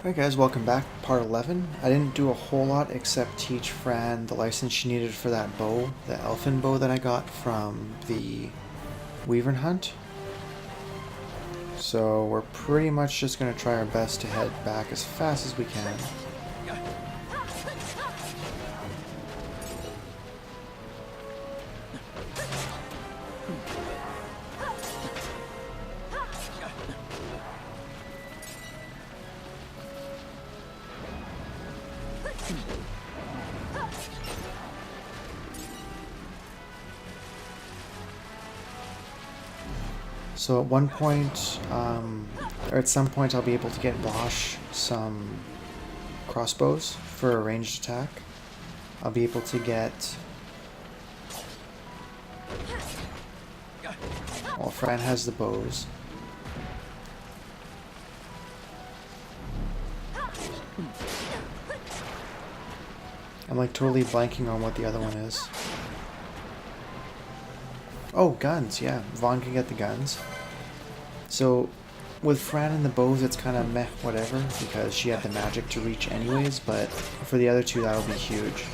Hi guys, welcome back. Part 11. I didn't do a whole lot except teach Fran the license she needed for that bow, the elfin bow that I got from the Wyvern hunt. So we're pretty much just going to try our best to head back as fast as we can. So at one point, or at some point, I'll be able to get Bosch some crossbows for a ranged attack. I'll be able to get... Well, Fran has the bows. I'm like totally blanking on what the other one is. Oh, guns, yeah. Vaughn can get the guns. So, with Fran and the bows, it's kind of meh, whatever, because she had the magic to reach anyways, but for the other two, that'll be huge.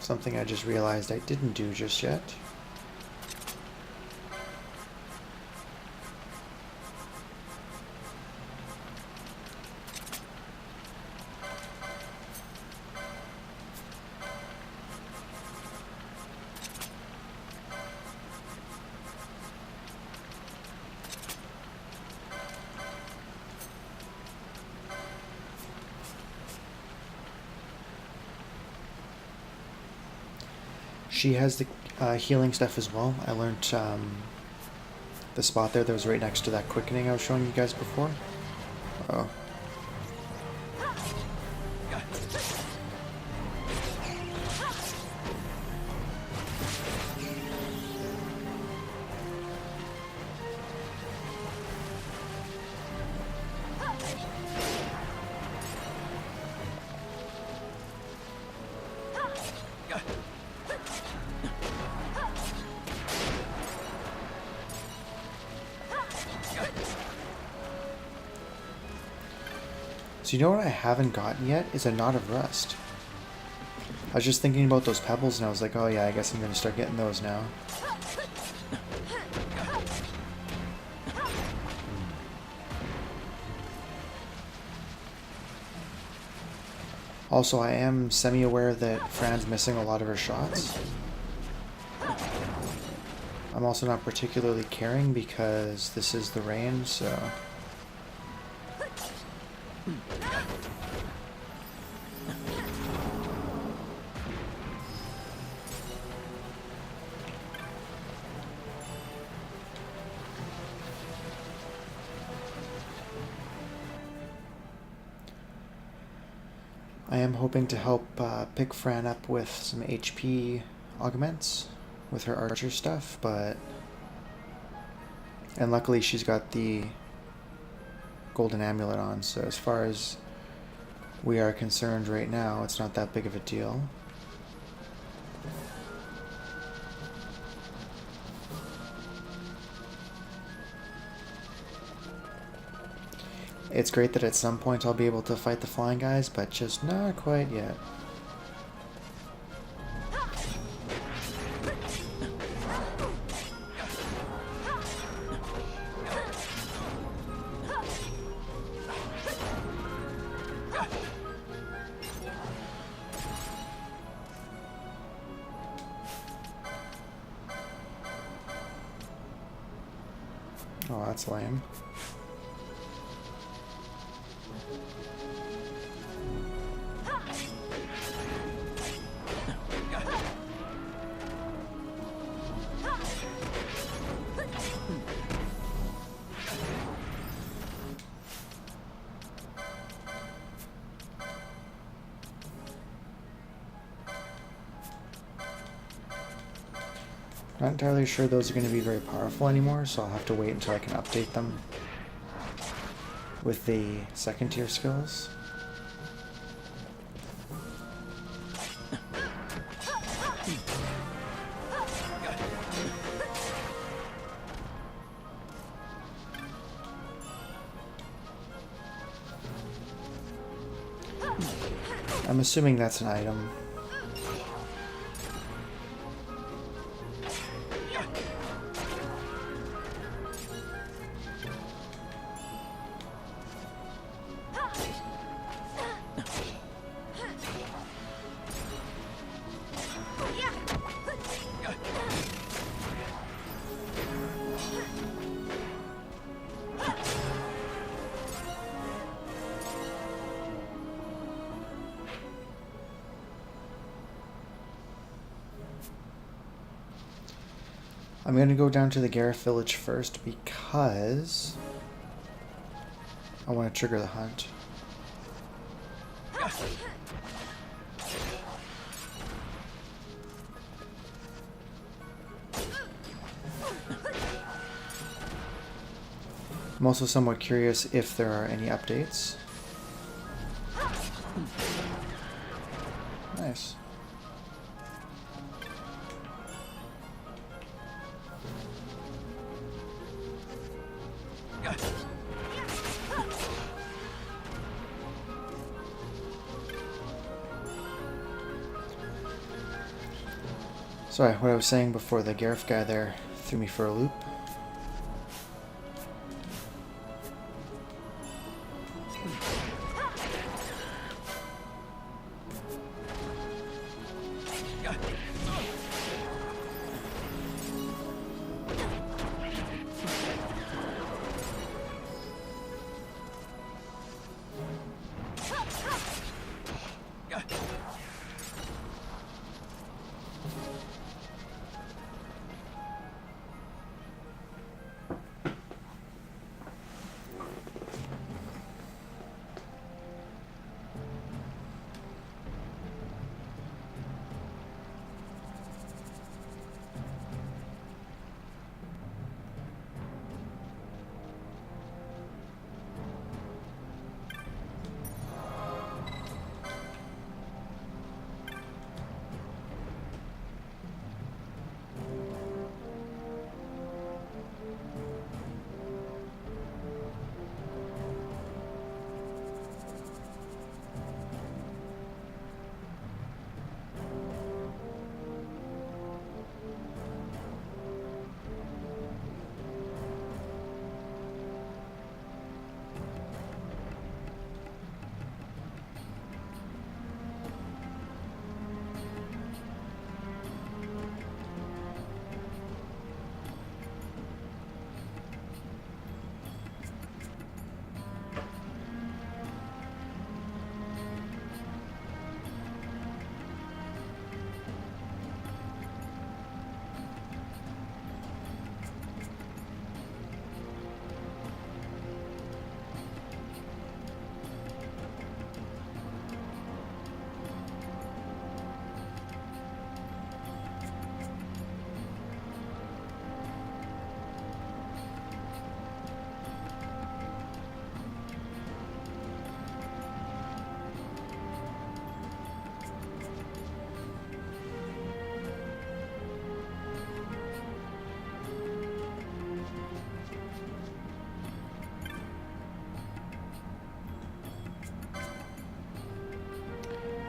Something I just realized I didn't do just yet. She has the healing stuff as well. I learned the spot there that was right next to that quickening I was showing you guys before. Oh. So you know what I haven't gotten yet is a Knot of Rust. I was just thinking about those pebbles and I was like, oh yeah, I guess I'm going to start getting those now. Also, I am semi-aware that Fran's missing a lot of her shots. I'm also not particularly caring because this is the rain, so... I am hoping to help pick Fran up with some HP augments with her archer stuff, but... And luckily she's got the golden amulet on, so as far as we are concerned right now, it's not that big of a deal. It's great that at some point I'll be able to fight the flying guys, but just not quite yet. Oh, that's lame. Not entirely sure those are going to be very powerful anymore, so I'll have to wait until I can update them. with the second tier skills. I'm assuming that's an item. I'm going to go down to the Eruyt Village first because I want to trigger the hunt. I'm also somewhat curious if there are any updates. Nice. Sorry, what I was saying before, the Eruyt guy there threw me for a loop.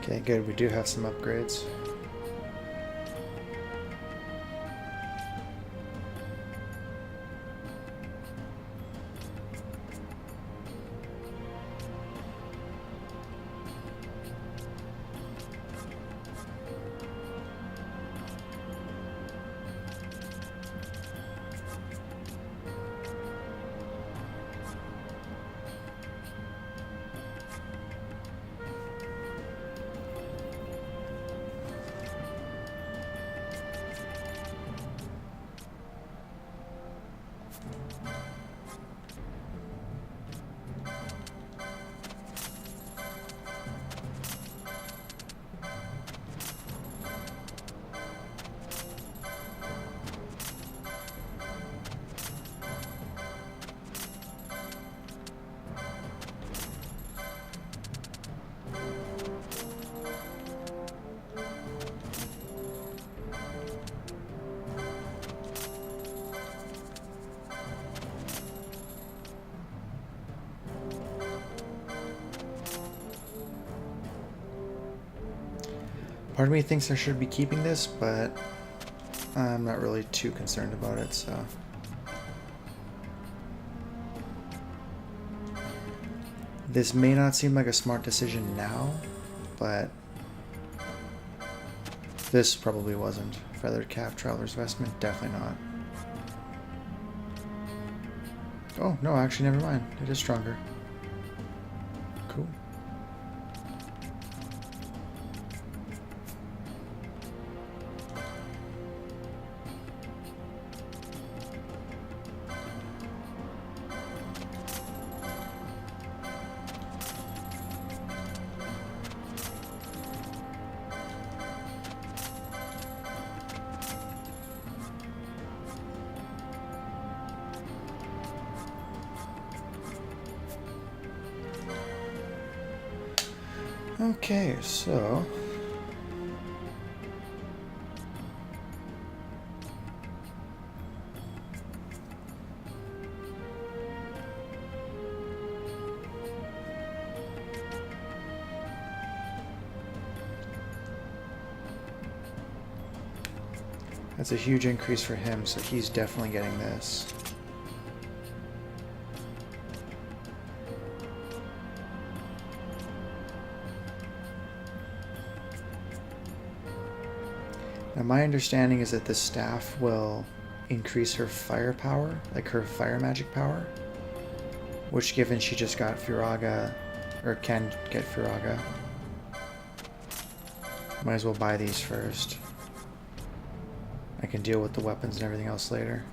Okay, good. We do have some upgrades. Part of me thinks I should be keeping this, but I'm not really too concerned about it, so... This may not seem like a smart decision now, but this probably wasn't. Feathered cap, traveler's vestment, definitely not. Oh, no, actually, never mind. It is stronger. Cool. Okay, so... That's a huge increase for him, so he's definitely getting this. Now my understanding is that this staff will increase her firepower, like her fire magic power, which given she just got Firaga, or can get Firaga, might as well buy these first. I can deal with the weapons and everything else later.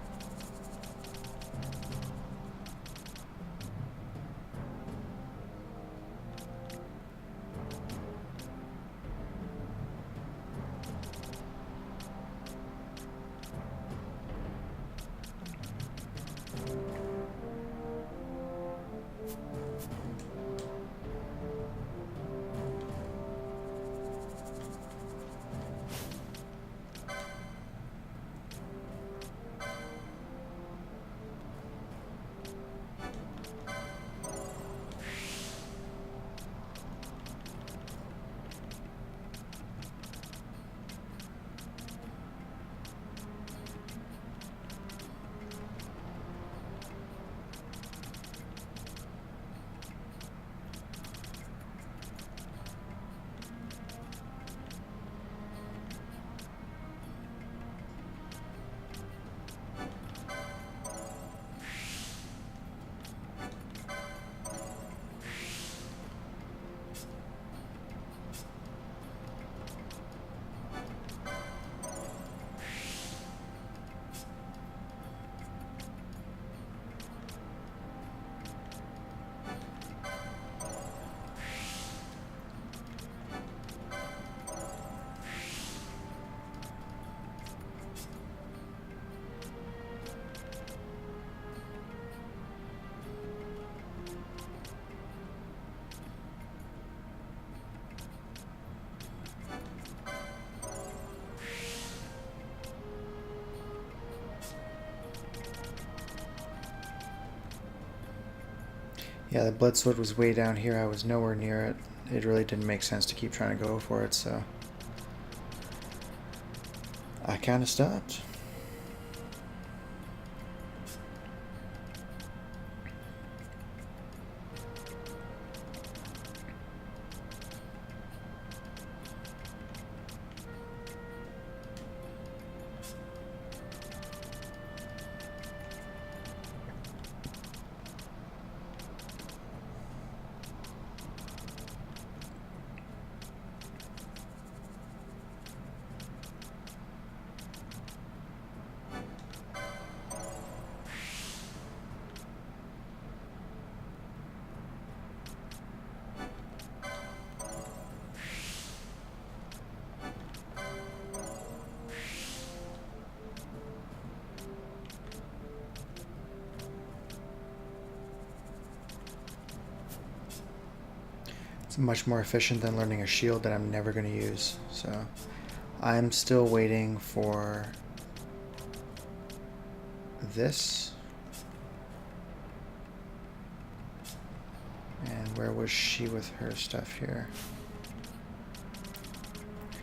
Yeah, the blood sword was way down here. I was nowhere near it. It really didn't make sense to keep trying to go for it, so I kind of stopped. It's much more efficient than learning a shield that I'm never going to use. So I'm still waiting for this. And where was she with her stuff here?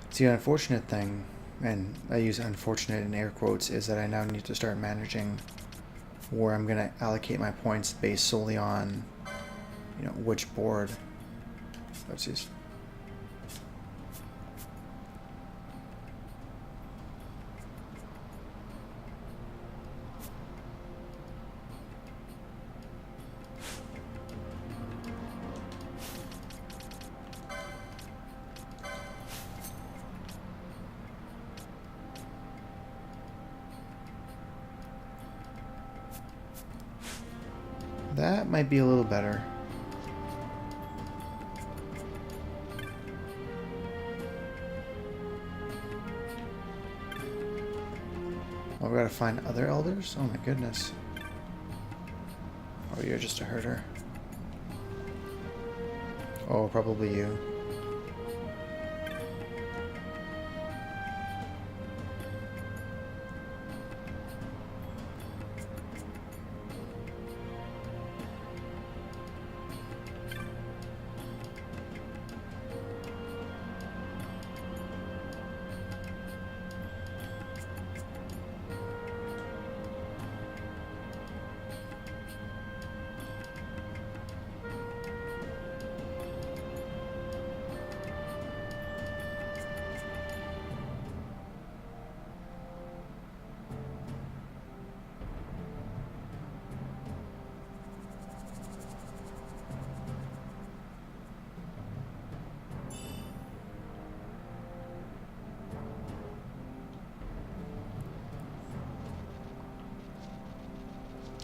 It's See, the unfortunate thing, and I use unfortunate in air quotes, is that I now need to start managing where I'm going to allocate my points based solely on, you know, which board. Let's see. That might be a little better. Oh, we gotta find other elders? Oh my goodness. Oh, you're just a herder. Oh, probably you.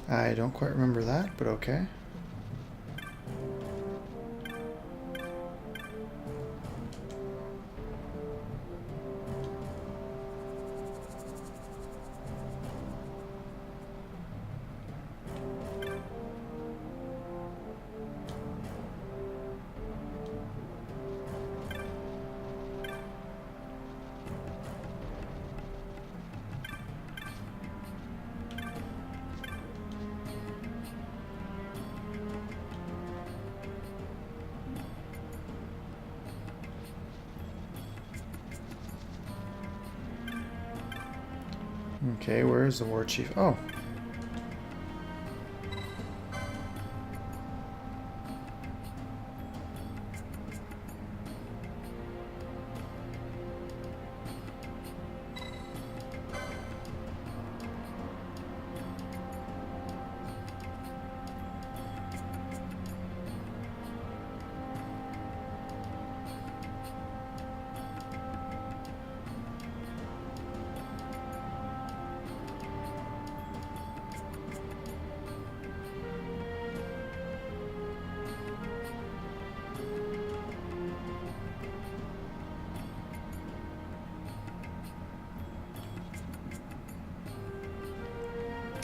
I don't quite remember that, but okay. Okay, where is the war chief? Oh.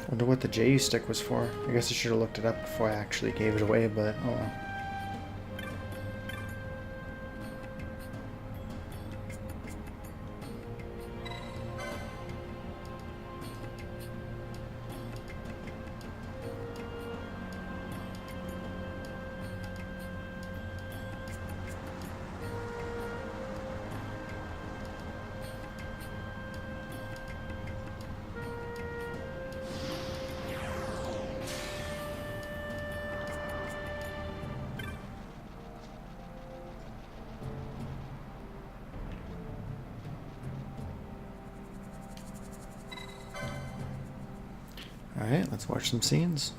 Wonder what the JU stick was for. I guess I should have looked it up before I actually gave it away, but oh well. Alright, let's watch some scenes.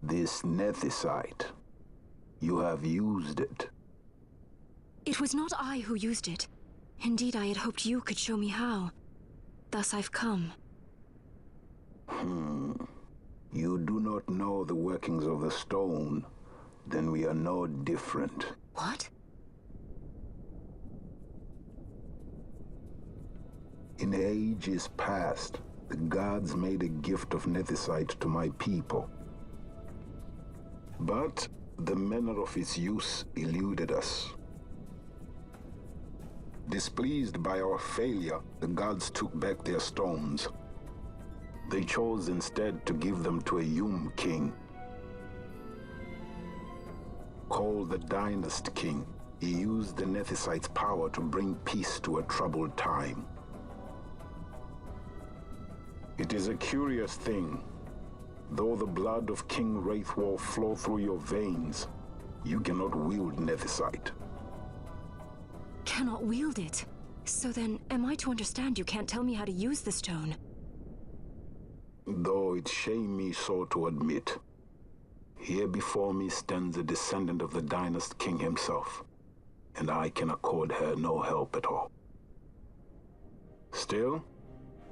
This nethicite, you have used it. It was not I who used it. Indeed, I had hoped you could show me how. Thus I've come. You do not know the workings of the stone. Then we are no different. What? In ages past, the gods made a gift of nethicite to my people. But The manner of its use eluded us. Displeased by our failure, the gods took back their stones. They chose instead to give them to a Yum king. Called the Dynast King, he used the Nethicite's power to bring peace to a troubled time. It is a curious thing. Though the blood of King Wraithwolf flow through your veins, you cannot wield Nethicite. Cannot wield it? So then, am I to understand you can't tell me how to use the stone? Though it shame me so to admit, here before me stands a descendant of the Dynast King himself, and I can accord her no help at all. Still,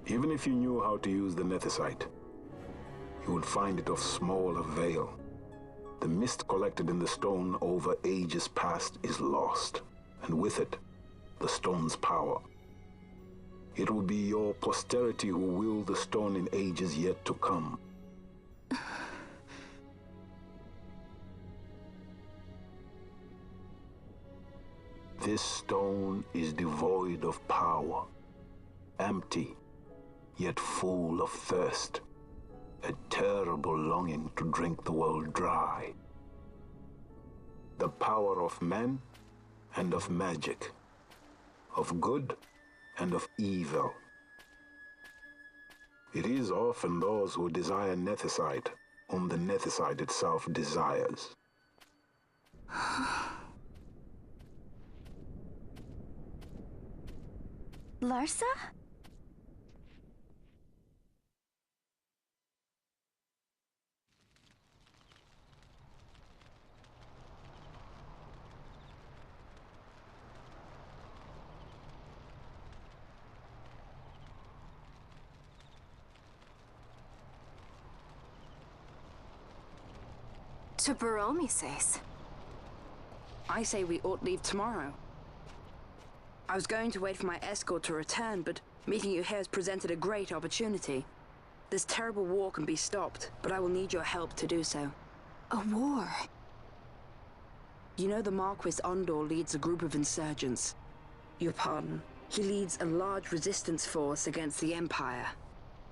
even if you knew how to use the Nethicite, you would find it of small avail. The mist collected in the stone over ages past is lost, and with it, the stone's power. It will be your posterity who will the stone in ages yet to come. This stone is devoid of power, empty, yet full of thirst, a terrible longing to drink the world dry. The power of men and of magic, of good and of evil. It is often those who desire Nethicite whom the Nethicite itself desires. Larsa? To Baromi says. I say we ought leave tomorrow. I was going to wait for my escort to return, but meeting you here has presented a great opportunity. This terrible war can be stopped, but I will need your help to do so. A war? You know the Marquis Ondor leads a group of insurgents. Your pardon. He leads a large resistance force against the Empire.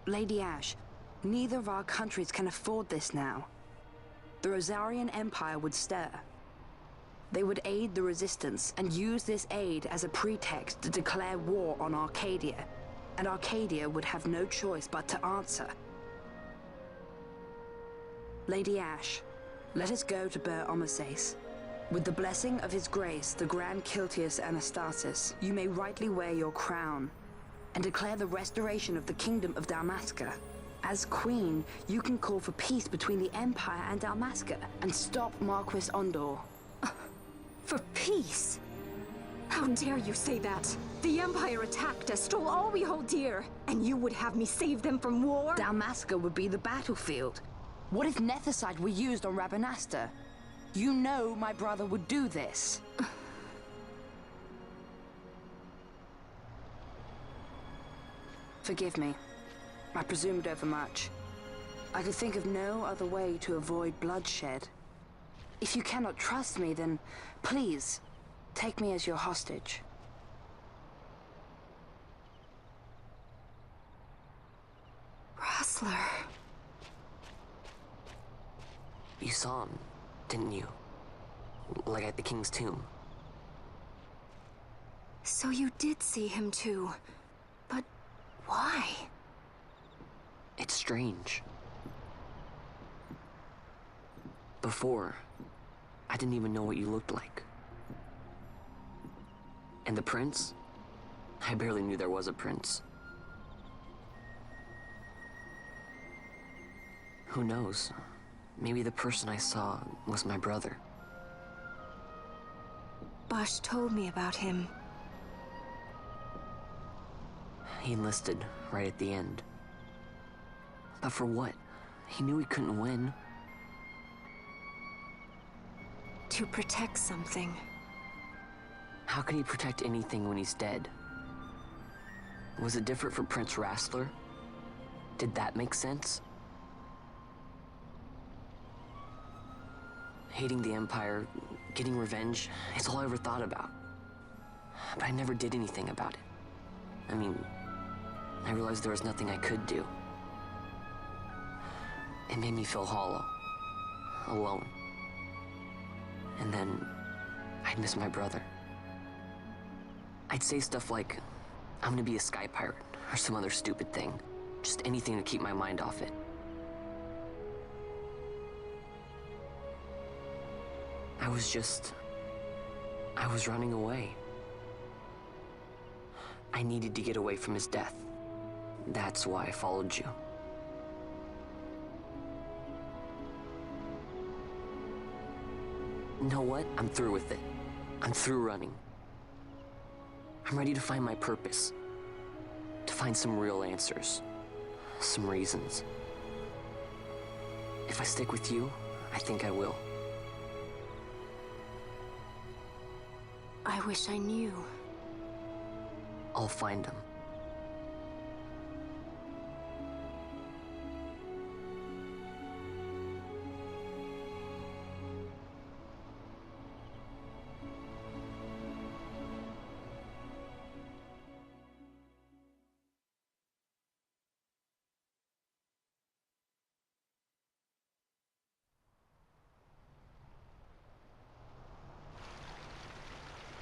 Lady Ash, neither of our countries can afford this now. The Rosarian Empire would stir. They would aid the resistance and use this aid as a pretext to declare war on Arcadia, and Arcadia would have no choice but to answer. Lady Ash, let us go to Bur Omasace. With the blessing of His Grace, the Grand Kiltius Anastasis, you may rightly wear your crown and declare the restoration of the Kingdom of Dalmasca. As Queen, you can call for peace between the Empire and Dalmasca and stop Marquis Ondor. For peace? How dare you say that? The Empire attacked us, stole all we hold dear, and you would have me save them from war? Dalmasca would be the battlefield. What if Nethicite were used on Rabanasta? You know my brother would do this. Forgive me. I presumed overmuch. I could think of no other way to avoid bloodshed. If you cannot trust me, then please, take me as your hostage. Rustler. You saw him, didn't you? Like at the King's tomb. So you did see him too. But why? It's strange. Before, I didn't even know what you looked like. And the prince? I barely knew there was a prince. Who knows? Maybe the person I saw was my brother. Bosch told me about him. He enlisted right at the end. But for what? He knew he couldn't win. To protect something. How can he protect anything when he's dead? Was it different for Prince Rastler? Did that make sense? hating the Empire, getting revenge, it's all I ever thought about. But I never did anything about it. I mean, I realized there was nothing I could do. It made me feel hollow, alone. And then I'd miss my brother. I'd say stuff like, I'm gonna be a sky pirate, or some other stupid thing. Just anything to keep my mind off it. I was running away. I needed to get away from his death. That's why I followed you. You know what? I'm through with it. I'm through running. I'm ready to find my purpose. To find some real answers. Some reasons. If I stick with you, I think I will. I wish I knew. I'll find him.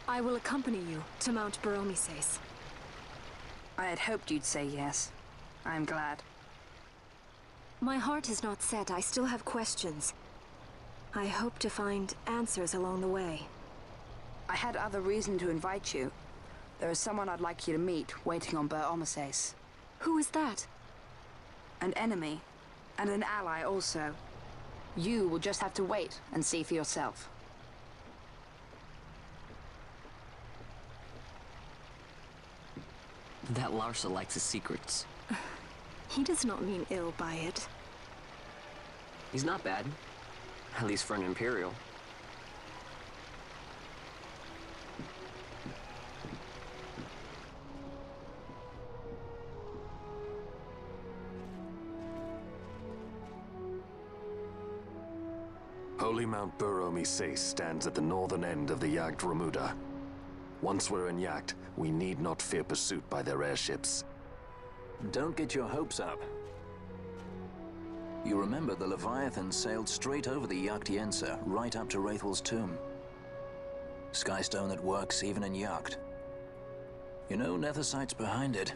I will accompany you to Mount Baromises. I had hoped you'd say yes. I'm glad. My heart is not set. I still have questions. I hope to find answers along the way. I had other reason to invite you. There is someone I'd like you to meet, waiting on Baromises. Who is that? An enemy, and an ally also. You will just have to wait and see for yourself. That Larsa likes his secrets. He does not mean ill by it. He's not bad. At least for an Imperial. Holy Mount Baromises stands at the northern end of the Jagd Remuda. Once we're in Jagd, we need not fear pursuit by their airships. Don't get your hopes up. You remember the Leviathan sailed straight over the Jagd right up to Wraithel's tomb. Skystone that works even in Jagd. You know, Nethersight's behind it.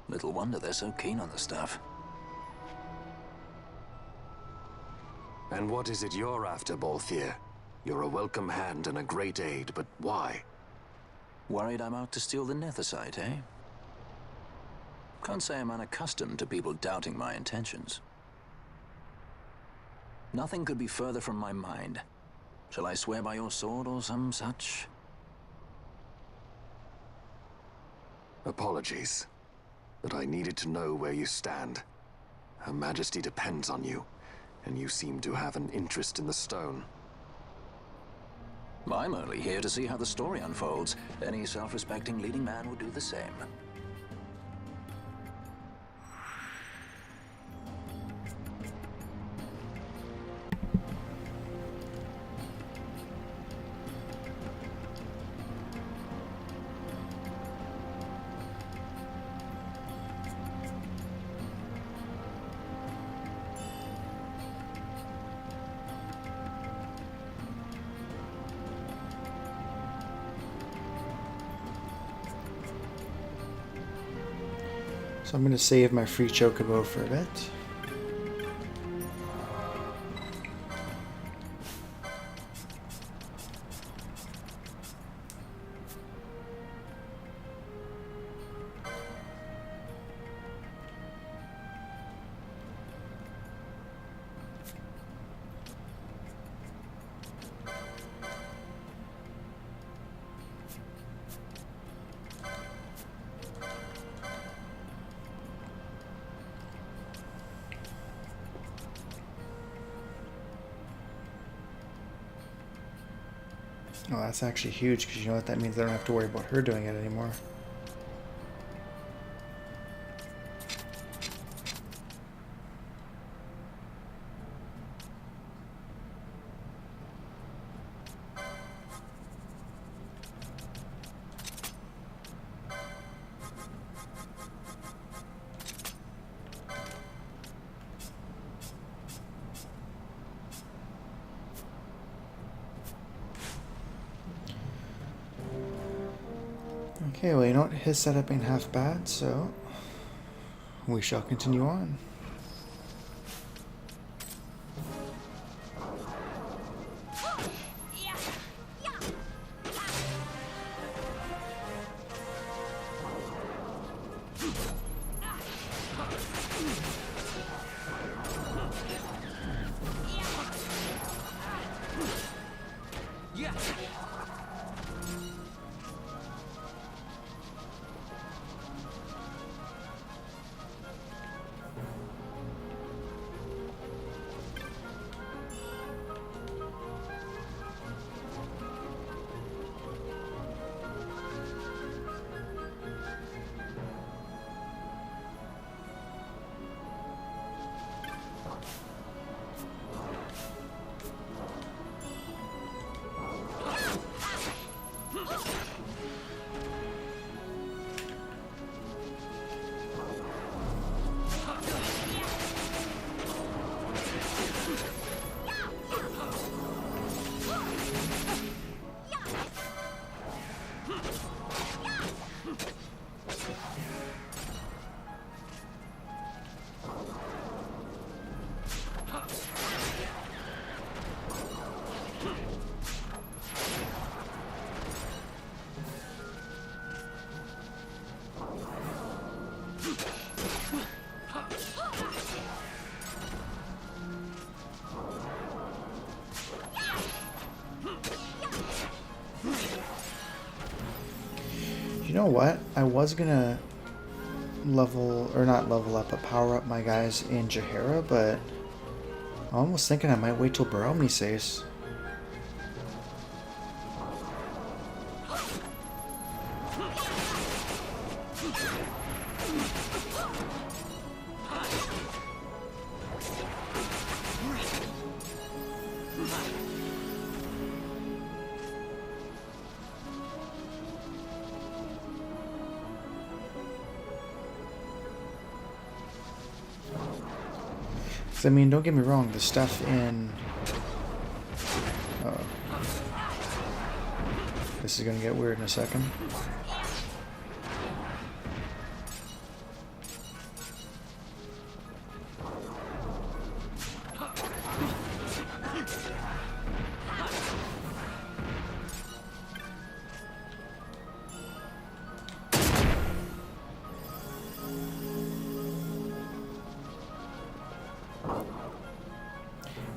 Little wonder they're so keen on the stuff. And what is it you're after, Balthier? You're a welcome hand and a great aid, but why? Worried I'm out to steal the Nethersight, eh? Can't say I'm unaccustomed to people doubting my intentions. Nothing could be further from my mind. Shall I swear by your sword or some such? Apologies, but I needed to know where you stand. Her Majesty depends on you, and you seem to have an interest in the stone. I'm only here to see how the story unfolds. Any self-respecting leading man would do the same. So I'm going to save my free chocobo for a bit. Oh, that's actually huge, because you know what that means? I don't have to worry about her doing it anymore. Okay, well, you know what? His setup ain't half bad, so we shall continue on. You know what? I was gonna level, or not level up, but power up my guys in Jahara, but I'm almost thinking I might wait till Baromni says. I mean, don't get me wrong, the stuff in... this is gonna get weird in a second.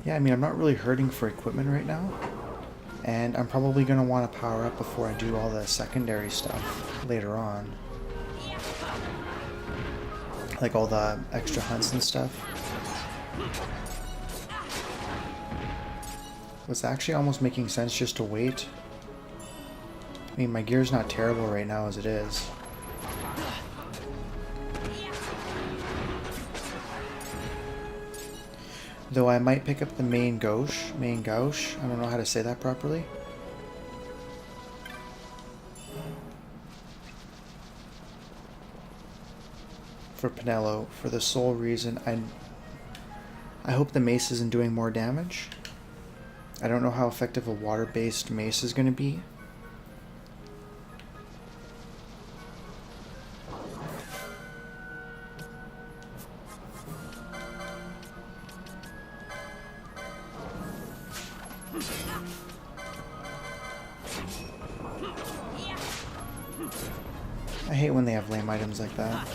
Yeah, I mean, I'm not really hurting for equipment right now, and I'm probably going to want to power up before I do all the secondary stuff later on. Like all the extra hunts and stuff. It's actually almost making sense just to wait. I mean, my gear's not terrible right now as it is. Though I might pick up the main gauche. I don't know how to say that properly. For Pinello, for the sole reason I hope the mace isn't doing more damage. I don't know how effective a water-based mace is going to be. I hate when they have lame items like that.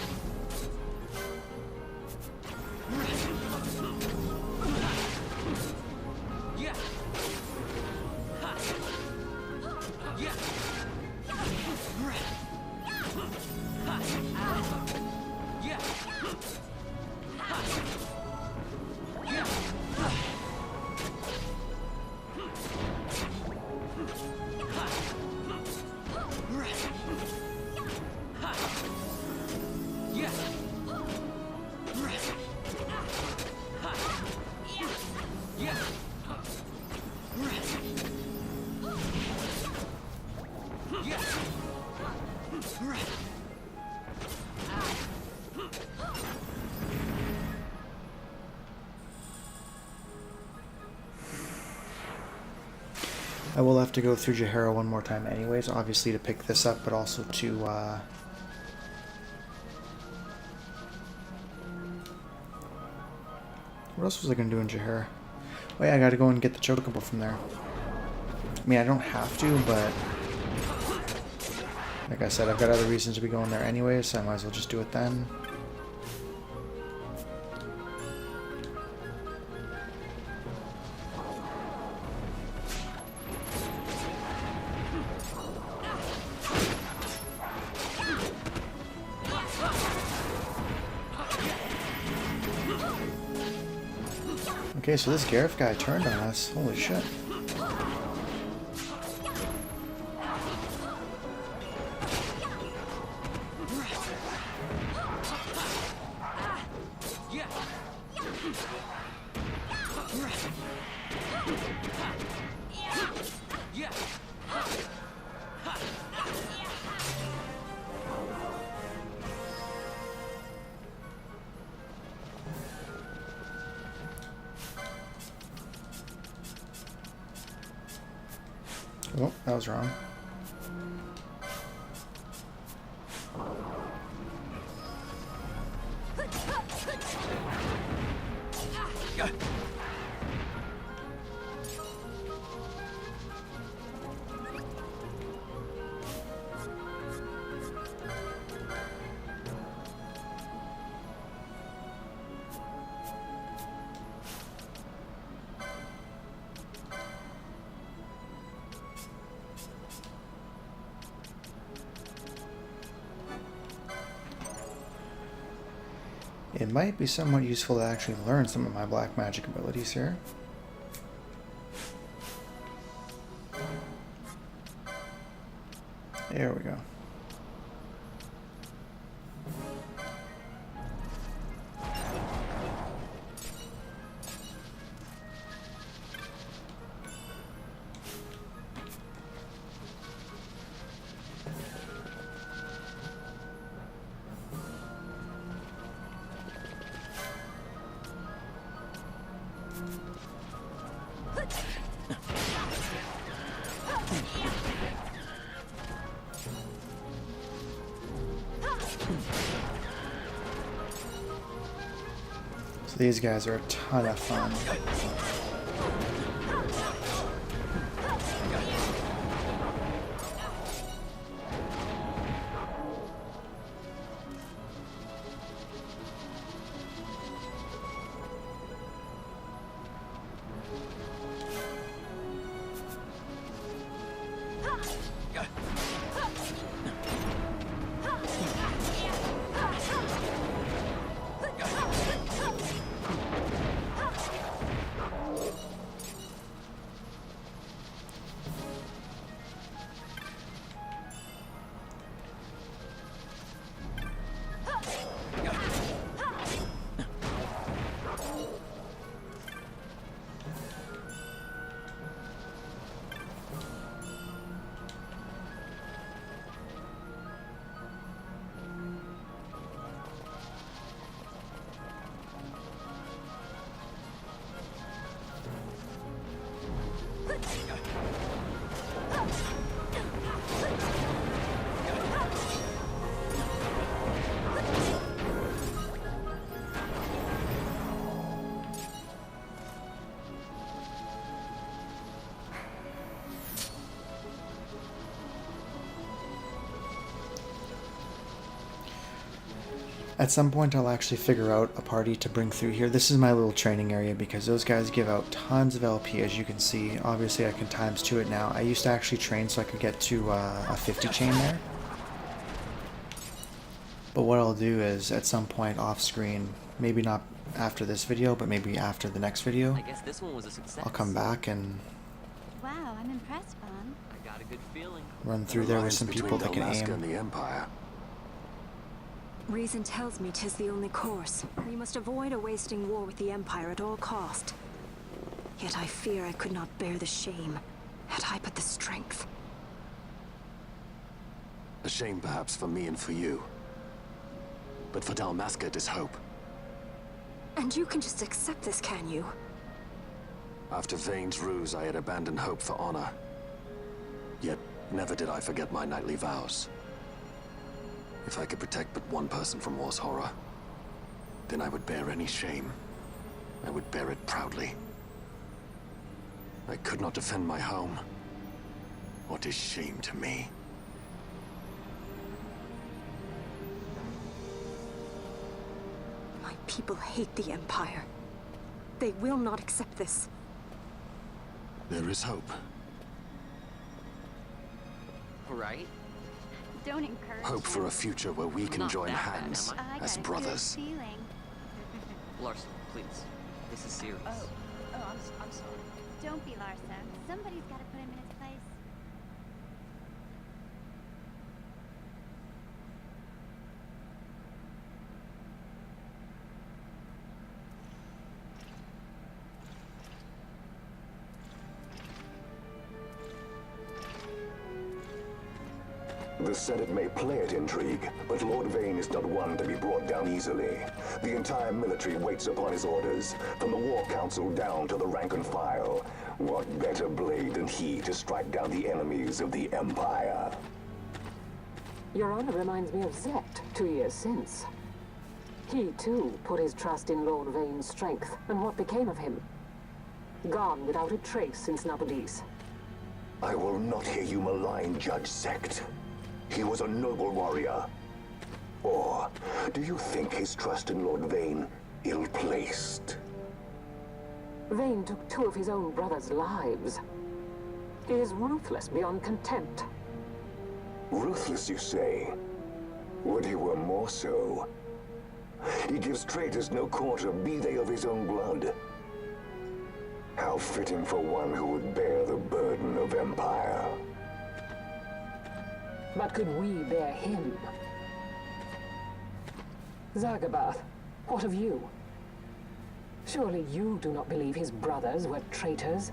I will have to go through Jahara one more time anyways, obviously to pick this up, but also to, what else was I going to do in Jahara? Oh yeah, I gotta go and get the chocobo from there. I mean, I don't have to, but like I said, I've got other reasons to be going there anyway, so I might as well just do it then. Okay, so this Gareth guy turned on us. Holy shit. Oh, that was wrong. It might be somewhat useful to actually learn some of my black magic abilities here. There we go. So these guys are a ton of fun. At some point I'll actually figure out a party to bring through here. This is my little training area because those guys give out tons of LP, as you can see. Obviously I can ×2 it now. I used to actually train so I could get to a 50 chain there. But what I'll do is at some point off screen, maybe not after this video, but maybe after the next video, I guess this one was a success. I'll come back and Wow, I'm impressed, Vaughn. I got a good feeling. run through there with some people that can Alaska and aim. the Empire. Reason tells me 'tis the only course. We must avoid a wasting war with the Empire at all cost. Yet I fear I could not bear the shame, had I but the strength. A shame perhaps for me and for you. But for Dalmasca it is hope. And you can just accept this, can you? After Vane's ruse, I had abandoned hope for honor. Yet never did I forget my knightly vows. If I could protect but one person from war's horror, then I would bear any shame. I would bear it proudly. I could not defend my home. What is shame to me? My people hate the Empire. They will not accept this. There is hope. Right? Don't encourage Hope for a future where we can Not join that bad, hands am I as got a brothers. good feeling. Larson, please. This is serious. I'm sorry. Don't be Larsa. Somebody's got to put him in his place. The Senate may play at intrigue, but Lord Vane is not one to be brought down easily. The entire military waits upon his orders, from the War Council down to the rank and file. What better blade than he to strike down the enemies of the Empire? Your Honor reminds me of Zect 2 years since. He, too, put his trust in Lord Vane's strength, and what became of him? Gone without a trace since Napodis. I will not hear you malign Judge Sect. He was a noble warrior. Or do you think his trust in Lord Vane ill-placed? Vane took 2 of his own brothers' lives. He is ruthless beyond contempt. Ruthless, you say? Would he were more so. He gives traitors no quarter, be they of his own blood. How fitting for one who would bear the burden of empire. But could we bear him? Zargabath, what of you? Surely you do not believe his brothers were traitors?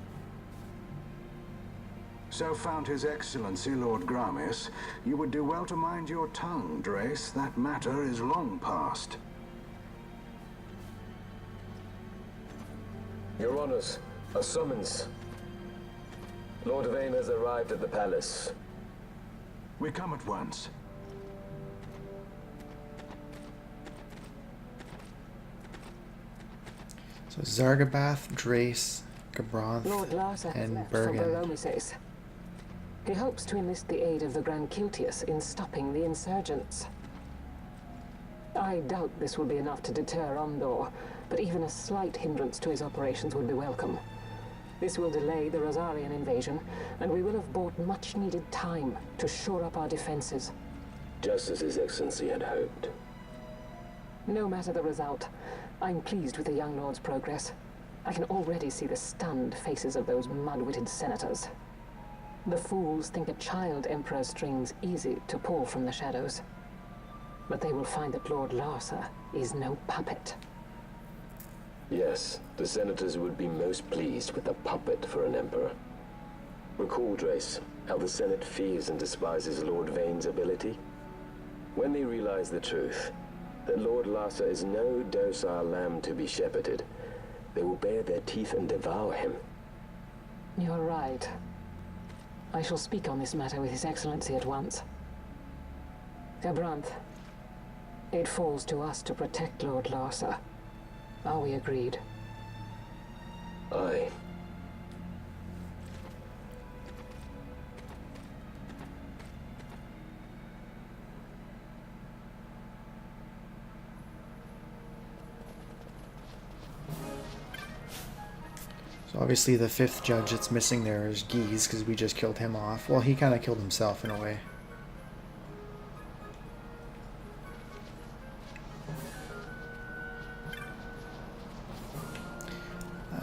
So found His Excellency Lord Gramis, you would do well to mind your tongue, Drace. That matter is long past. Your Honors, a summons. Lord Vane has arrived at the palace. We come at once. So Zargabath, Drace, Gabranth, Lord Larsa has and left Bergen. for Baromises. He hopes to enlist the aid of the Grand Kiltius in stopping the insurgents. I doubt this will be enough to deter Ondor, but even a slight hindrance to his operations would be welcome. This will delay the Rosarian invasion, and we will have bought much-needed time to shore up our defenses. Just as His Excellency had hoped. No matter the result, I'm pleased with the young lord's progress. I can already see the stunned faces of those mud-witted senators. The fools think a child emperor's strings easy to pull from the shadows. But they will find that Lord Larsa is no puppet. Yes, the senators would be most pleased with a puppet for an emperor. Recall, Drace, how the Senate fears and despises Lord Vane's ability. When they realize the truth, that Lord Larsa is no docile lamb to be shepherded, they will bare their teeth and devour him. You're right. I shall speak on this matter with His Excellency at once. Gabranth, it falls to us to protect Lord Larsa. Are we agreed? Aye. So obviously the 5th judge that's missing there is Giz, because we just killed him off. Well, he kind of killed himself in a way.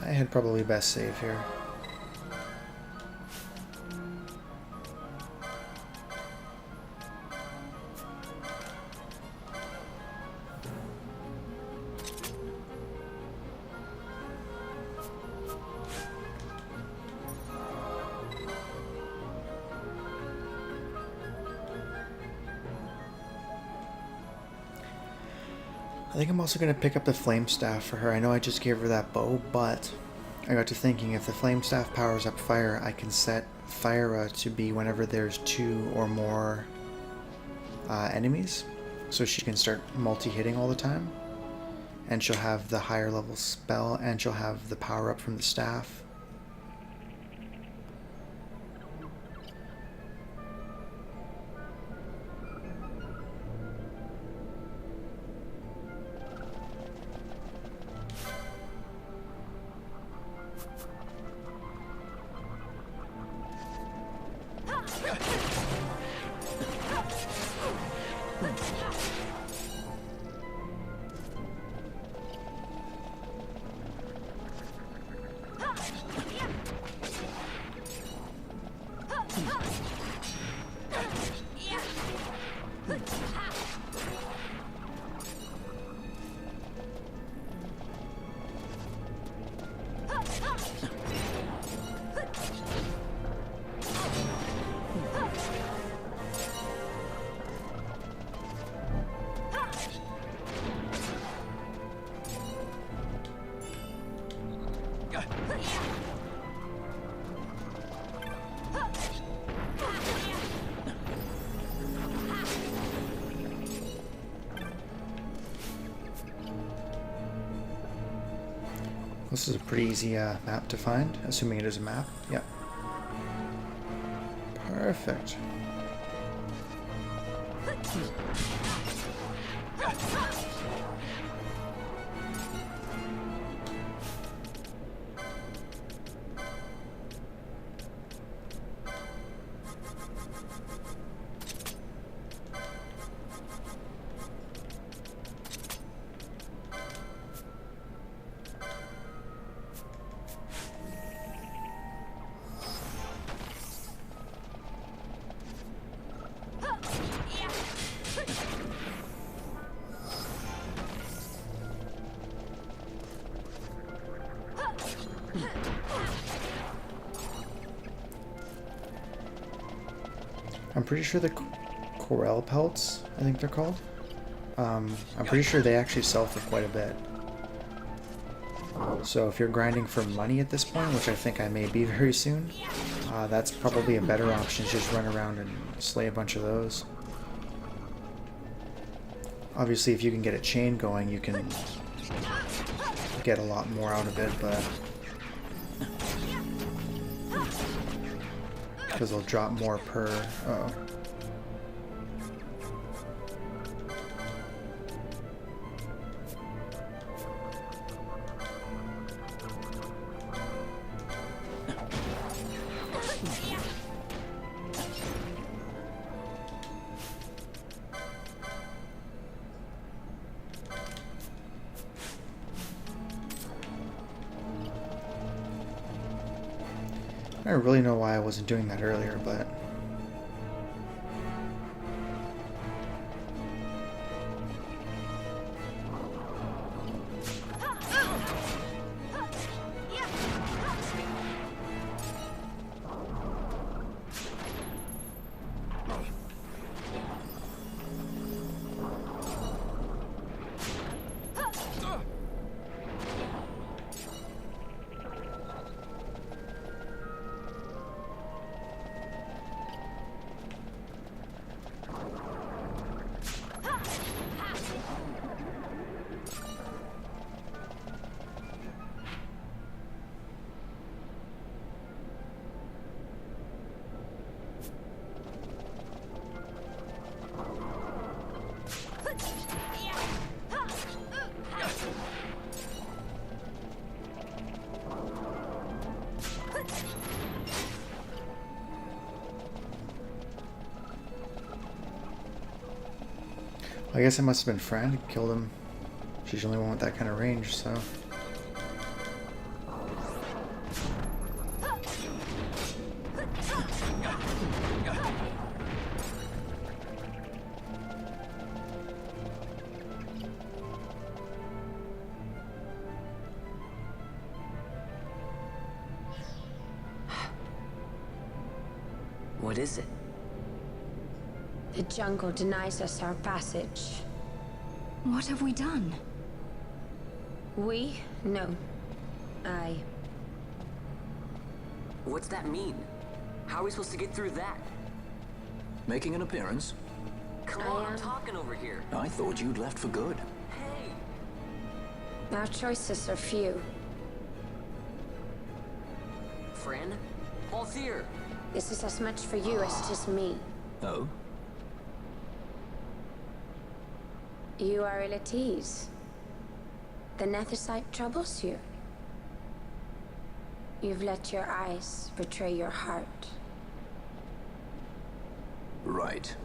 I had probably best save here. I think I'm also going to pick up the flame staff for her. I know I just gave her that bow, but I got to thinking if the flame staff powers up fire, I can set Thyra to be whenever there's 2 or more enemies, so she can start multi-hitting all the time, and she'll have the higher level spell, and she'll have the power up from the staff. This is a pretty easy map to find, assuming it is a map. Yep. Perfect. I'm pretty sure the Corel pelts, I think they're called. I'm pretty sure they actually sell for quite a bit. So if you're grinding for money at this point, which I think I may be very soon, that's probably a better option, just run around and slay a bunch of those. Obviously, if you can get a chain going, you can get a lot more out of it, but because they'll drop more per... Uh-oh. I don't really know why I wasn't doing that earlier, but... I guess it must have been Fran who killed him. She's the only one with that kind of range, so... What is it? The jungle denies us our passage. What have we done? We? No. I. What's that mean? How are we supposed to get through that? Making an appearance? Come on, I'm talking over here. I thought you'd left for good. Hey! Our choices are few. Friend? Althir! This is as much for you as it is me. Oh? You are ill at ease. The Nethicite troubles you. You've let your eyes betray your heart. Right.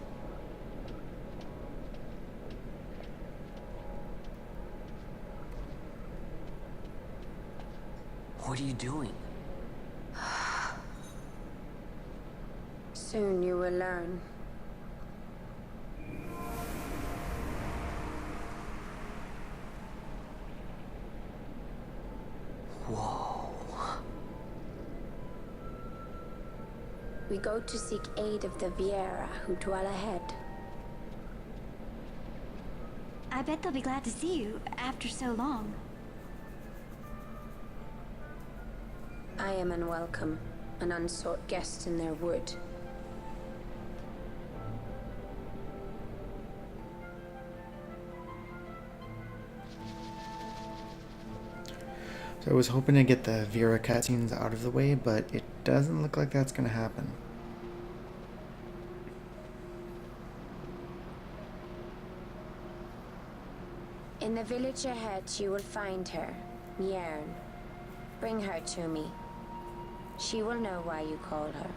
What are you doing? Soon you will learn. Whoa. We go to seek aid of the Viera who dwell ahead. I bet they'll be glad to see you after so long. I am unwelcome, an unsought guest in their wood. So I was hoping to get the Vera cutscenes out of the way, but it doesn't look like that's going to happen. In the village ahead, you will find her, Mjern. Bring her to me. She will know why you call her.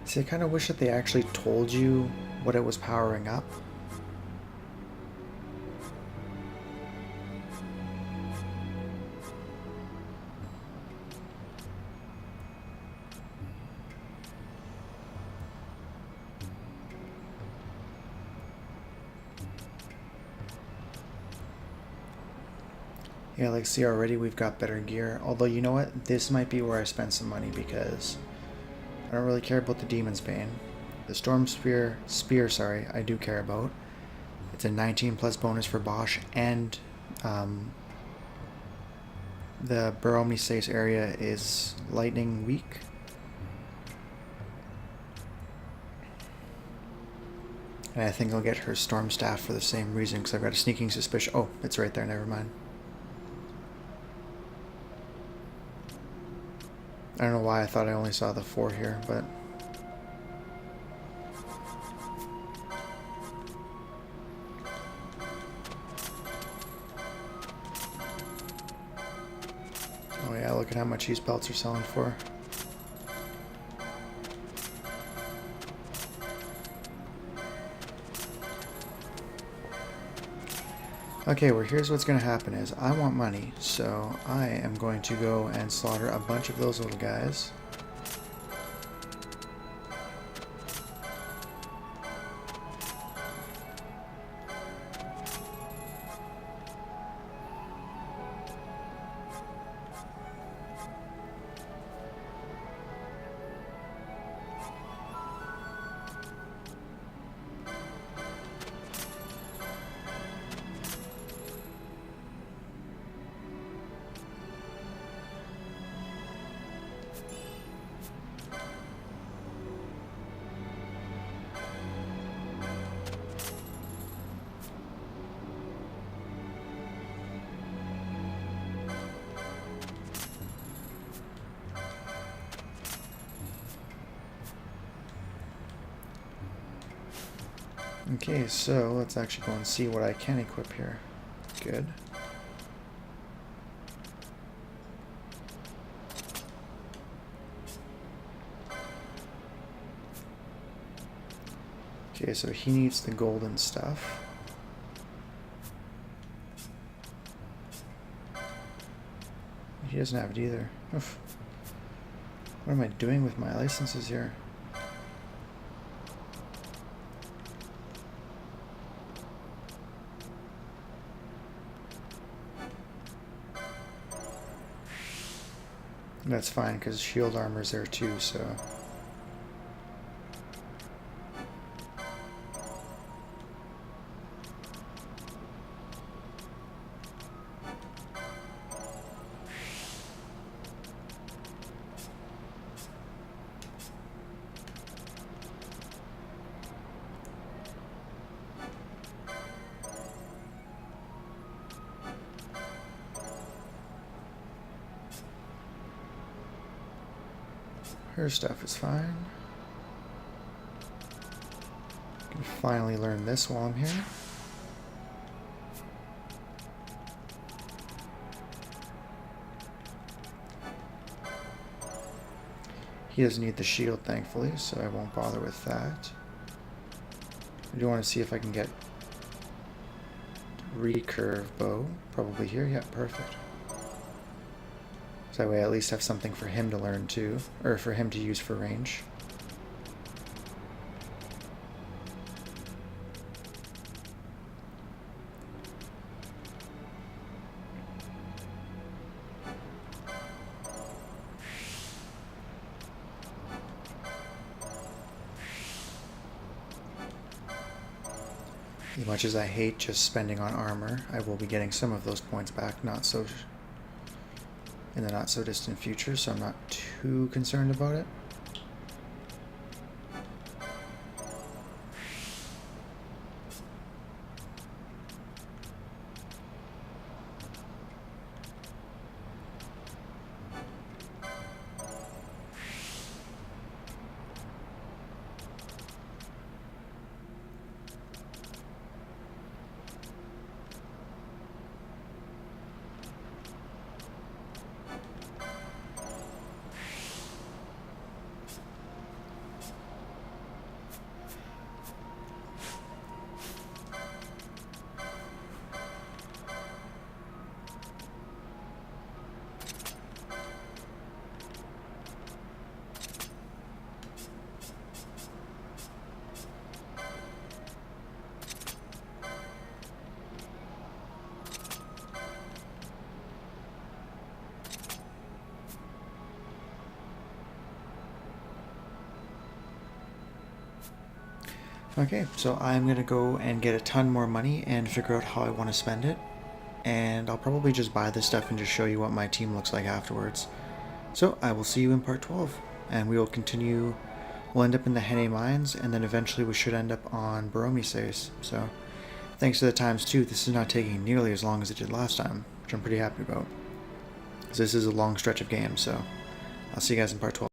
See, I kind of wish that they actually told you what it was powering up. Yeah, like, see, already we've got better gear. Although, you know what? This might be where I spend some money because I don't really care about the Demon's Bane. The Storm Spear, I do care about. It's a 19 plus bonus for Bosch, and the Baromni-Stace area is lightning weak. And I think I'll get her Storm Staff for the same reason, because I've got a sneaking suspicion. Oh, it's right there, never mind. I don't know why I thought I only saw the 4 here, but... Oh yeah, look at how much these belts are selling for. Okay, well, here's what's going to happen is I want money, so I am going to go and slaughter a bunch of those little guys. Okay, so let's actually go and see what I can equip here. Good. Okay, so he needs the golden stuff. He doesn't have it either. Oof. What am I doing with my licenses here? That's fine, because shield armor's there too, so... Her stuff is fine. Can finally learn this while I'm here. He doesn't need the shield, thankfully, so I won't bother with that. I do want to see if I can get recurve bow. Probably here. Yeah, perfect. So that way I at least have something for him to learn too, or for him to use for range. As much as I hate just spending on armor, I will be getting some of those points back, in the not so distant future, so I'm not too concerned about it. Okay, so I'm going to go and get a ton more money and figure out how I want to spend it. And I'll probably just buy this stuff and just show you what my team looks like afterwards. So I will see you in part 12. And we will continue, we'll end up in the Hene Mines, and then eventually we should end up on Baromises. So thanks to the times too, this is not taking nearly as long as it did last time, which I'm pretty happy about. This is a long stretch of games, so I'll see you guys in part 12.